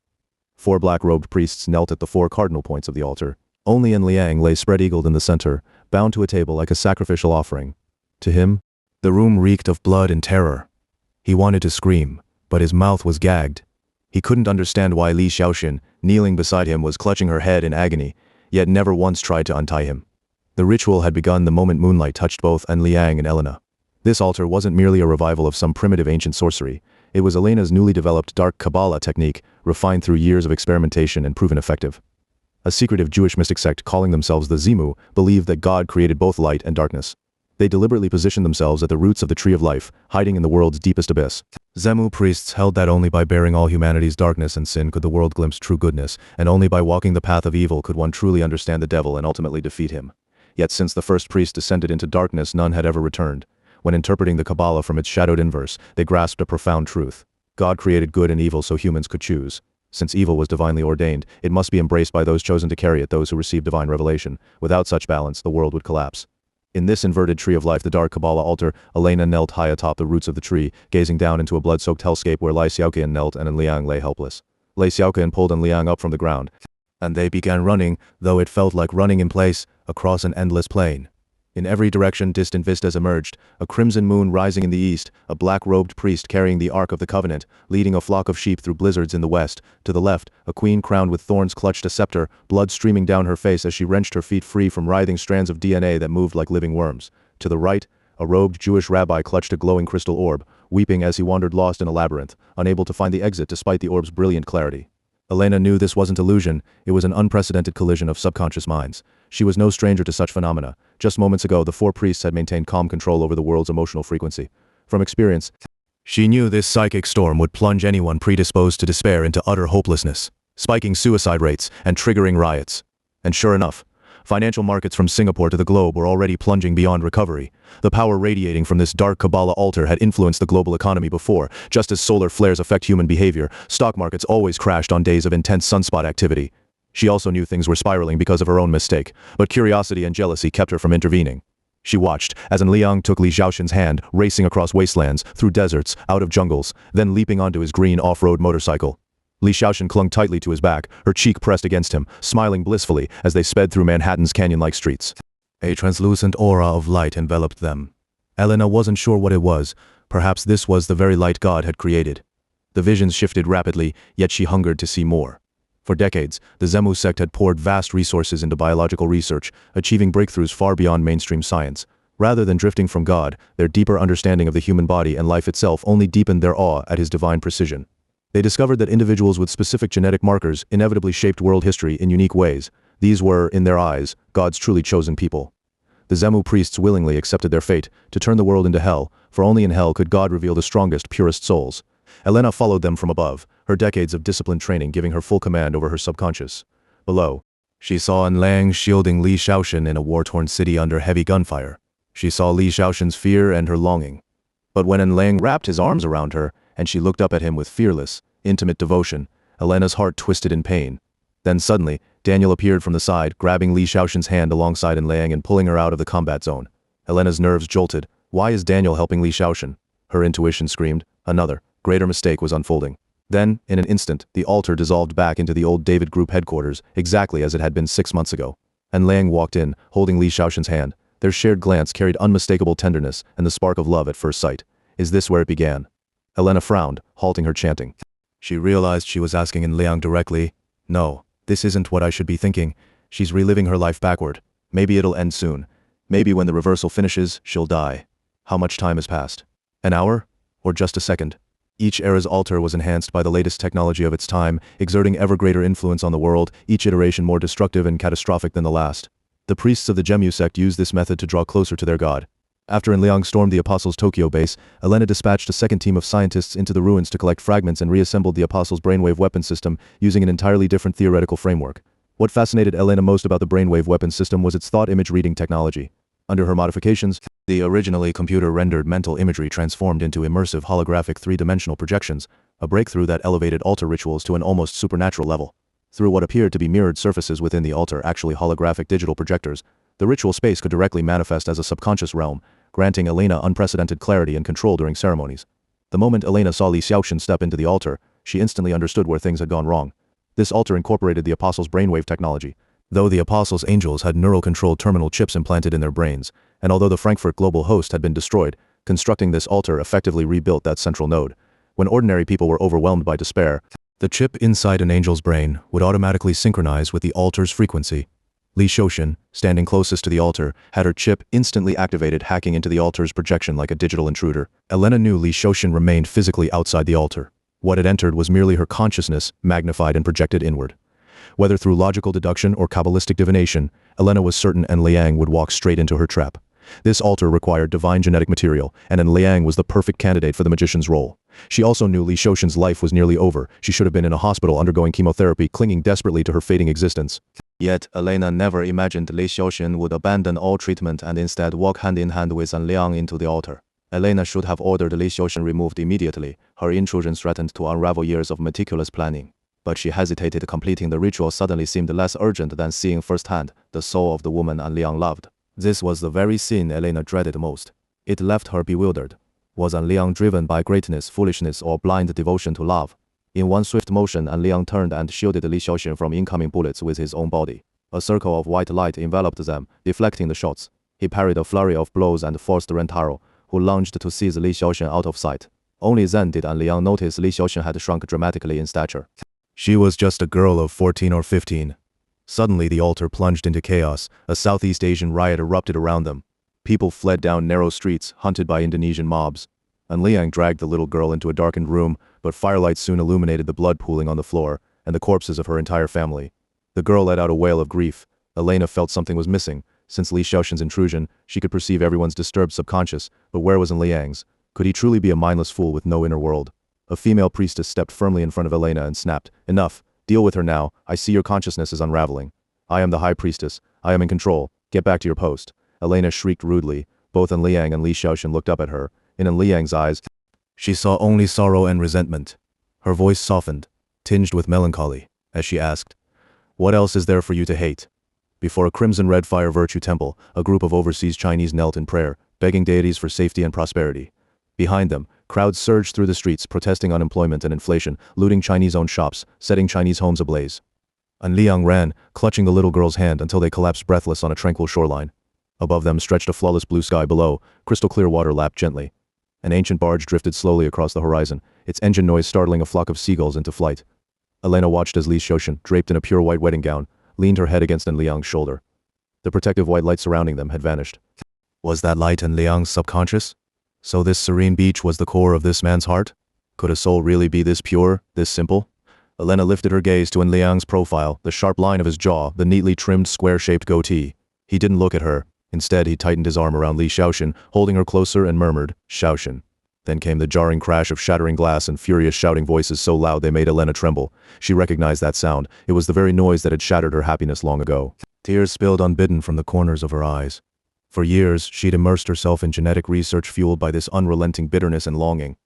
4 black-robed priests knelt at the 4 cardinal points of the altar. Only Liang lay spread-eagled in the center, bound to a table like a sacrificial offering. To him, the room reeked of blood and terror. He wanted to scream, but his mouth was gagged. He couldn't understand why Li Xiaoxin, kneeling beside him, was clutching her head in agony, yet never once tried to untie him. The ritual had begun the moment moonlight touched both Liang and Elena. This altar wasn't merely a revival of some primitive ancient sorcery. It was Elena's newly developed dark Kabbalah technique, refined through years of experimentation and proven effective. A secretive Jewish mystic sect calling themselves the Zimu believed that God created both light and darkness. They deliberately positioned themselves at the roots of the tree of life, hiding in the world's deepest abyss. Zemu priests held that only by bearing all humanity's darkness and sin could the world glimpse true goodness, and only by walking the path of evil could one truly understand the devil and ultimately defeat him. Yet since the first priest descended into darkness, none had ever returned. When interpreting the Kabbalah from its shadowed inverse, they grasped a profound truth. God created good and evil so humans could choose. Since evil was divinely ordained, it must be embraced by those chosen to carry it, those who receive divine revelation. Without such balance, the world would collapse. In this inverted tree of life, the dark Kabbalah altar, Elena knelt high atop the roots of the tree, gazing down into a blood-soaked hellscape where Li Xiaoqian knelt and Liang lay helpless. Li Xiaoqian pulled Liang up from the ground, and they began running, though it felt like running in place, across an endless plain. In every direction, distant vistas emerged, a crimson moon rising in the east, a black-robed priest carrying the Ark of the Covenant, leading a flock of sheep through blizzards in the west. To the left, a queen crowned with thorns clutched a scepter, blood streaming down her face as she wrenched her feet free from writhing strands of DNA that moved like living worms. To the right, a robed Jewish rabbi clutched a glowing crystal orb, weeping as he wandered lost in a labyrinth, unable to find the exit despite the orb's brilliant clarity. Elena knew this wasn't illusion, it was an unprecedented collision of subconscious minds. She was no stranger to such phenomena. Just moments ago, the 4 priests had maintained calm control over the world's emotional frequency. From experience, she knew this psychic storm would plunge anyone predisposed to despair into utter hopelessness, spiking suicide rates and triggering riots. And sure enough, financial markets from Singapore to the globe were already plunging beyond recovery. The power radiating from this dark Kabbalah altar had influenced the global economy before. Just as solar flares affect human behavior, stock markets always crashed on days of intense sunspot activity. She also knew things were spiraling because of her own mistake, but curiosity and jealousy kept her from intervening. She watched as Liang took Li Xiaoxin's hand, racing across wastelands, through deserts, out of jungles, then leaping onto his green off-road motorcycle. Li Xiaoxin clung tightly to his back, her cheek pressed against him, smiling blissfully as they sped through Manhattan's canyon-like streets. A translucent aura of light enveloped them. Elena wasn't sure what it was. Perhaps this was the very light God had created. The visions shifted rapidly, yet she hungered to see more. For decades, the Zemu sect had poured vast resources into biological research, achieving breakthroughs far beyond mainstream science. Rather than drifting from God, their deeper understanding of the human body and life itself only deepened their awe at his divine precision. They discovered that individuals with specific genetic markers inevitably shaped world history in unique ways. These were, in their eyes, God's truly chosen people. The Zemu priests willingly accepted their fate, to turn the world into hell, for only in hell could God reveal the strongest, purest souls. Elena followed them from above, her decades of disciplined training giving her full command over her subconscious. Below, she saw Liang shielding Li Xiaoxin in a war-torn city under heavy gunfire. She saw Li Xiaoxin's fear and her longing. But when Liang wrapped his arms around her, and she looked up at him with fearless, intimate devotion, Elena's heart twisted in pain. Then suddenly, Daniel appeared from the side, grabbing Li Xiaoxin's hand alongside Liang and pulling her out of the combat zone. Elena's nerves jolted. Why is Daniel helping Li Xiaoxin? Her intuition screamed. Another, greater mistake was unfolding. Then, in an instant, the altar dissolved back into the old David Group headquarters, exactly as it had been 6 months ago. Liang walked in, holding Li Xiaoxin's hand. Their shared glance carried unmistakable tenderness and the spark of love at first sight. Is this where it began? Elena frowned, halting her chanting. She realized she was asking Liang directly. No, this isn't what I should be thinking. She's reliving her life backward. Maybe it'll end soon. Maybe when the reversal finishes, she'll die. How much time has passed? An hour? Or just a second? Each era's altar was enhanced by the latest technology of its time, exerting ever greater influence on the world, each iteration more destructive and catastrophic than the last. The priests of the Zemu sect used this method to draw closer to their god. After Liang stormed the Apostles' Tokyo base, Elena dispatched a second team of scientists into the ruins to collect fragments and reassembled the Apostles' brainwave weapon system using an entirely different theoretical framework. What fascinated Elena most about the brainwave weapon system was its thought image reading technology. Under her modifications, the originally computer-rendered mental imagery transformed into immersive holographic three-dimensional projections, a breakthrough that elevated altar rituals to an almost supernatural level. Through what appeared to be mirrored surfaces within the altar, actually holographic digital projectors, the ritual space could directly manifest as a subconscious realm, granting Elena unprecedented clarity and control during ceremonies. The moment Elena saw Li Xiaoxin step into the altar, she instantly understood where things had gone wrong. This altar incorporated the apostles' brainwave technology. Though the apostles' angels had neural-controlled terminal chips implanted in their brains, and although the Frankfurt global host had been destroyed, constructing this altar effectively rebuilt that central node. When ordinary people were overwhelmed by despair, the chip inside an angel's brain would automatically synchronize with the altar's frequency. Li Shoshin, standing closest to the altar, had her chip instantly activated, hacking into the altar's projection like a digital intruder. Elena knew Li Shoshin remained physically outside the altar. What had entered was merely her consciousness, magnified and projected inward. Whether through logical deduction or Kabbalistic divination, Elena was certain En Liang would walk straight into her trap. This altar required divine genetic material, and En Liang was the perfect candidate for the magician's role. She also knew Li Shoshin's life was nearly over. She should have been in a hospital undergoing chemotherapy, clinging desperately to her fading existence. Yet, Elena never imagined Li Shoshin would abandon all treatment and instead walk hand in hand with En Liang into the altar. Elena should have ordered Li Shoshin removed immediately. Her intrusion threatened to unravel years of meticulous planning. But she hesitated. Completing the ritual suddenly seemed less urgent than seeing firsthand the soul of the woman En Liang loved. This was the very scene Elena dreaded most. It left her bewildered. Was En Liang driven by greatness, foolishness, or blind devotion to love? In one swift motion, En Liang turned and shielded Li Shoshin from incoming bullets with his own body. A circle of white light enveloped them, deflecting the shots. He parried a flurry of blows and forced Rentaro, who lunged to seize Li Shoshin, out of sight. Only then did En Liang notice Li Shoshin had shrunk dramatically in stature. She was just a girl of 14 or 15. Suddenly the altar plunged into chaos. A Southeast Asian riot erupted around them. People fled down narrow streets, hunted by Indonesian mobs. En Liang dragged the little girl into a darkened room, but firelight soon illuminated the blood pooling on the floor, and the corpses of her entire family. The girl let out a wail of grief. Elena felt something was missing. Since Li Shoshin's intrusion, she could perceive everyone's disturbed subconscious, but where was En Liang's? Could he truly be a mindless fool with no inner world? A female priestess stepped firmly in front of Elena and snapped, "Enough. Deal with her now. I see your consciousness is unraveling. I am the high priestess. I am in control. Get back to your post." Elena shrieked rudely. Both En Liang and Li Shoshin looked up at her. In En Liang's eyes, she saw only sorrow and resentment. Her voice softened, tinged with melancholy, as she asked, "What else is there for you to hate?" Before a crimson red fire virtue temple, a group of overseas Chinese knelt in prayer, begging deities for safety and prosperity. Behind them, crowds surged through the streets, protesting unemployment and inflation, looting Chinese-owned shops, setting Chinese homes ablaze. En Liang ran, clutching the little girl's hand until they collapsed breathless on a tranquil shoreline. Above them stretched a flawless blue sky. Below, crystal-clear water lapped gently. An ancient barge drifted slowly across the horizon, its engine noise startling a flock of seagulls into flight. Elena watched as Li Shoshin, draped in a pure white wedding gown, leaned her head against En Liang's shoulder. The protective white light surrounding them had vanished. Was that light En Liang's subconscious? So this serene beach was the core of this man's heart? Could a soul really be this pure, this simple? Elena lifted her gaze to En Liang's profile, the sharp line of his jaw, the neatly trimmed square-shaped goatee. He didn't look at her. Instead, he tightened his arm around Li Shoshin, holding her closer, and murmured, "Shoshin." Then came the jarring crash of shattering glass and furious shouting voices so loud they made Elena tremble. She recognized that sound. It was the very noise that had shattered her happiness long ago. Tears spilled unbidden from the corners of her eyes. For years, she'd immersed herself in genetic research fueled by this unrelenting bitterness and longing.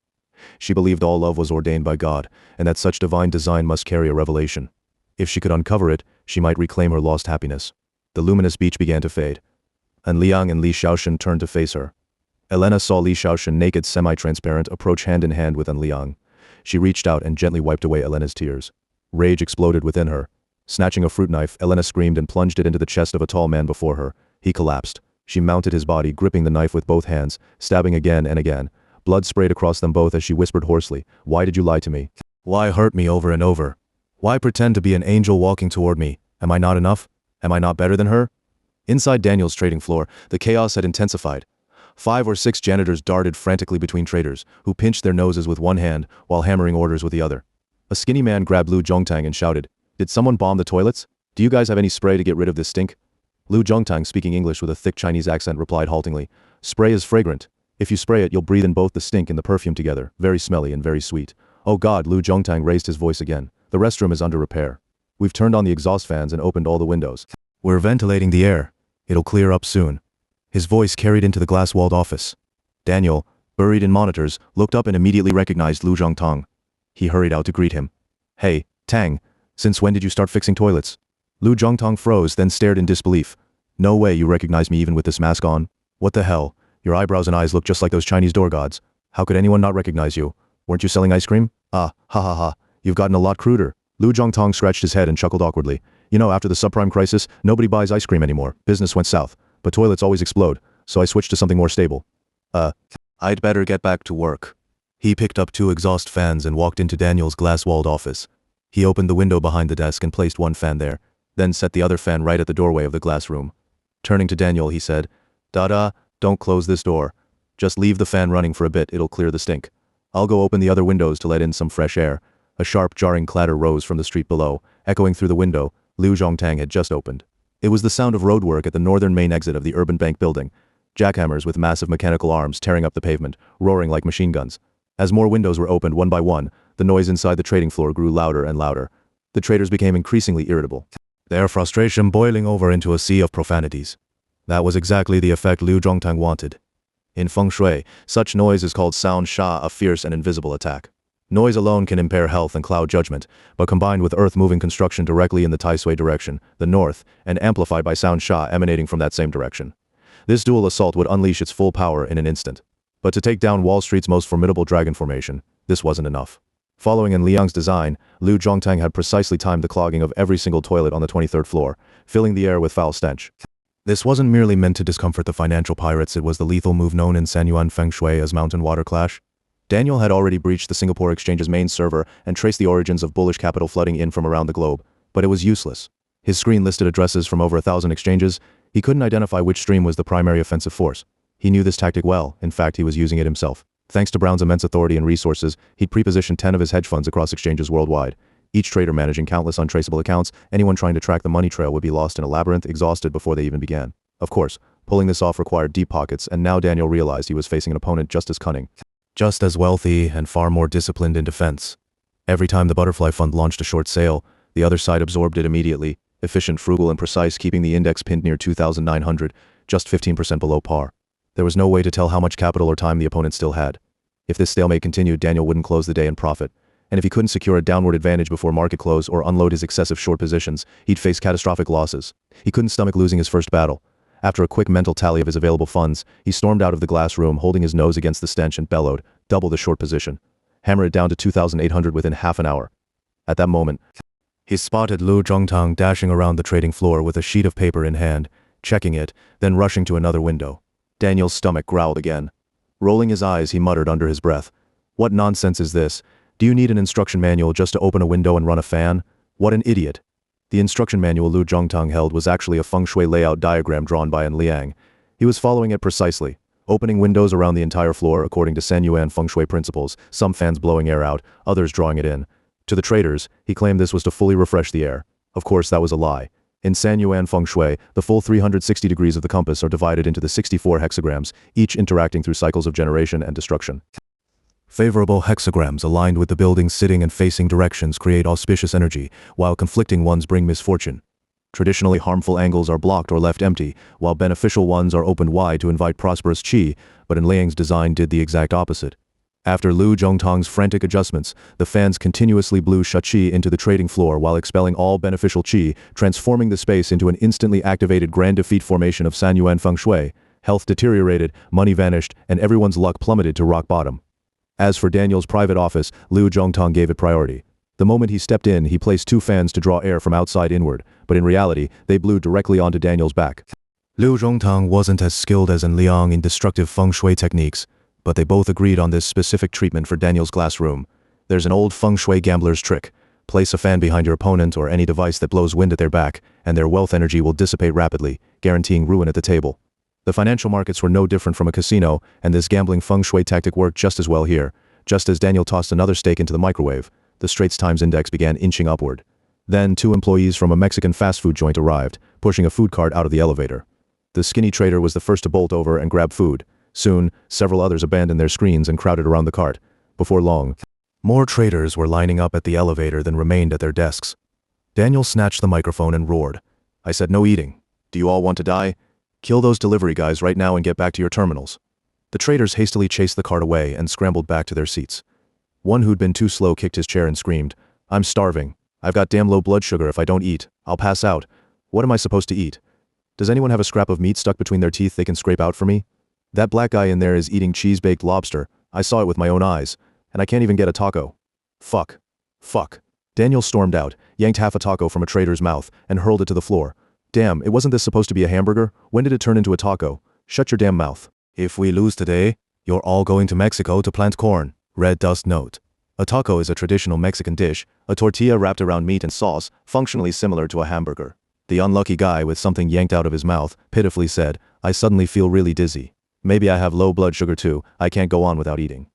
She believed all love was ordained by God, and that such divine design must carry a revelation. If she could uncover it, she might reclaim her lost happiness. The luminous beach began to fade. En Liang and Li Shoshin turned to face her. Elena saw Li Shoshin, naked, semi-transparent, approach hand in hand with En Liang. She reached out and gently wiped away Elena's tears. Rage exploded within her. Snatching a fruit knife, Elena screamed and plunged it into the chest of a tall man before her. He collapsed. She mounted his body, gripping the knife with both hands, stabbing again and again. Blood sprayed across them both as she whispered hoarsely, "Why did you lie to me? Why hurt me over and over? Why pretend to be an angel walking toward me? Am I not enough? Am I not better than her?" Inside Daniel's trading floor, the chaos had intensified. 5 or 6 janitors darted frantically between traders, who pinched their noses with one hand while hammering orders with the other. A skinny man grabbed Lu Zhongtang and shouted, "Did someone bomb the toilets? Do you guys have any spray to get rid of this stink?" Lu Zhongtang, speaking English with a thick Chinese accent, replied haltingly, "Spray is fragrant. If you spray it, you'll breathe in both the stink and the perfume together. Very smelly and very sweet." "Oh God," Lu Zhongtang raised his voice again. "The restroom is under repair. We've turned on the exhaust fans and opened all the windows. We're ventilating the air. It'll clear up soon." His voice carried into the glass-walled office. Daniel, buried in monitors, looked up and immediately recognized Lu Zhongtang. He hurried out to greet him. "Hey, Tang, since when did you start fixing toilets?" Lu Zhongtang froze, then stared in disbelief. "No way you recognize me even with this mask on. What the hell? Your eyebrows and eyes look just like those Chinese door gods. How could anyone not recognize you? Weren't you selling ice cream? Ah, ha ha ha, you've gotten a lot cruder." Lu Zhongtong scratched his head and chuckled awkwardly. You know, after the subprime crisis, nobody buys ice cream anymore. Business went south. But toilets always explode, so I switched to something more stable. I'd better get back to work. He picked up 2 exhaust fans and walked into Daniel's glass-walled office. He opened the window behind the desk and placed one fan there, then set the other fan right at the doorway of the glass room. Turning to Daniel, he said, "Dada, don't close this door. Just leave the fan running for a bit, it'll clear the stink. I'll go open the other windows to let in some fresh air." A sharp, jarring clatter rose from the street below, echoing through the window Lu Zhongtang had just opened. It was the sound of roadwork at the northern main exit of the urban bank building. Jackhammers with massive mechanical arms tearing up the pavement, roaring like machine guns. As more windows were opened one by one, the noise inside the trading floor grew louder and louder. The traders became increasingly irritable, their frustration boiling over into a sea of profanities. That was exactly the effect Lu Zhongtang wanted. In Feng Shui, such noise is called sound sha, a fierce and invisible attack. Noise alone can impair health and cloud judgment, but combined with earth-moving construction directly in the Tai Sui direction, the north, and amplified by sound sha emanating from that same direction, this dual assault would unleash its full power in an instant. But to take down Wall Street's most formidable dragon formation, this wasn't enough. Following in Liang's design, Lu Zhongtang had precisely timed the clogging of every single toilet on the 23rd floor, filling the air with foul stench. This wasn't merely meant to discomfort the financial pirates, it was the lethal move known in Sanyuan Feng Shui as Mountain Water Clash. Daniel had already breached the Singapore Exchange's main server and traced the origins of bullish capital flooding in from around the globe, but it was useless. His screen listed addresses from over 1,000 exchanges. He couldn't identify which stream was the primary offensive force. He knew this tactic well, in fact he was using it himself. Thanks to Brown's immense authority and resources, he'd pre-positioned 10 of his hedge funds across exchanges worldwide. Each trader managing countless untraceable accounts, anyone trying to track the money trail would be lost in a labyrinth, exhausted before they even began. Of course, pulling this off required deep pockets, and now Daniel realized he was facing an opponent just as cunning, just as wealthy, and far more disciplined in defense. Every time the Butterfly Fund launched a short sale, the other side absorbed it immediately, efficient, frugal, and precise, keeping the index pinned near 2,900, just 15% below par. There was no way to tell how much capital or time the opponent still had. If this stalemate continued, Daniel wouldn't close the day in profit. And if he couldn't secure a downward advantage before market close or unload his excessive short positions, he'd face catastrophic losses. He couldn't stomach losing his first battle. After a quick mental tally of his available funds, he stormed out of the glass room, holding his nose against the stench, and bellowed, "Double the short position. Hammer it down to 2,800 within half an hour." At that moment, he spotted Lu Zhongtang dashing around the trading floor with a sheet of paper in hand, checking it, then rushing to another window. Daniel's stomach growled again. Rolling his eyes, he muttered under his breath, "What nonsense is this? Do you need an instruction manual just to open a window and run a fan? What an idiot." The instruction manual Lu Zhongtang held was actually a Feng Shui layout diagram drawn by Liang. He was following it precisely, opening windows around the entire floor according to Sanyuan Feng Shui principles, some fans blowing air out, others drawing it in. To the traders, he claimed this was to fully refresh the air. Of course, that was a lie. In Sanyuan Feng Shui, the full 360 degrees of the compass are divided into the 64 hexagrams, each interacting through cycles of generation and destruction. Favorable hexagrams aligned with the building's sitting and facing directions create auspicious energy, while conflicting ones bring misfortune. Traditionally harmful angles are blocked or left empty, while beneficial ones are opened wide to invite prosperous qi, but Liang's design did the exact opposite. After Lu Zhongtang's frantic adjustments, the fans continuously blew qi into the trading floor while expelling all beneficial qi, transforming the space into an instantly activated grand defeat formation of Sanyuan Feng Shui. Health deteriorated, money vanished, and everyone's luck plummeted to rock bottom. As for Daniel's private office, Lu Zhongtang gave it priority. The moment he stepped in, he placed 2 fans to draw air from outside inward, but in reality, they blew directly onto Daniel's back. Lu Zhongtang wasn't as skilled as Liang in destructive Feng Shui techniques, but they both agreed on this specific treatment for Daniel's glass room. There's an old Feng Shui gambler's trick. Place a fan behind your opponent or any device that blows wind at their back, and their wealth energy will dissipate rapidly, guaranteeing ruin at the table. The financial markets were no different from a casino, and this gambling Feng Shui tactic worked just as well here. Just as Daniel tossed another stake into the microwave, the Straits Times Index began inching upward. Then 2 employees from a Mexican fast food joint arrived, pushing a food cart out of the elevator. The skinny trader was the first to bolt over and grab food. Soon, several others abandoned their screens and crowded around the cart. Before long, more traders were lining up at the elevator than remained at their desks. Daniel snatched the microphone and roared, "I said no eating. Do you all want to die? Kill those delivery guys right now and get back to your terminals." The traders hastily chased the cart away and scrambled back to their seats. One who'd been too slow kicked his chair and screamed, "I'm starving. I've got damn low blood sugar. If I don't eat, I'll pass out. What am I supposed to eat? Does anyone have a scrap of meat stuck between their teeth they can scrape out for me? That black guy in there is eating cheese-baked lobster. I saw it with my own eyes, and I can't even get a taco. Fuck. Fuck. Daniel stormed out, yanked half a taco from a trader's mouth, and hurled it to the floor. Damn, it wasn't this supposed to be a hamburger? When did it turn into a taco? Shut your damn mouth. If we lose today, you're all going to Mexico to plant corn. Red dust note. A taco is a traditional Mexican dish, a tortilla wrapped around meat and sauce, functionally similar to a hamburger. The unlucky guy with something yanked out of his mouth pitifully said, I suddenly feel really dizzy. Maybe I have low blood sugar too, I can't go on without eating.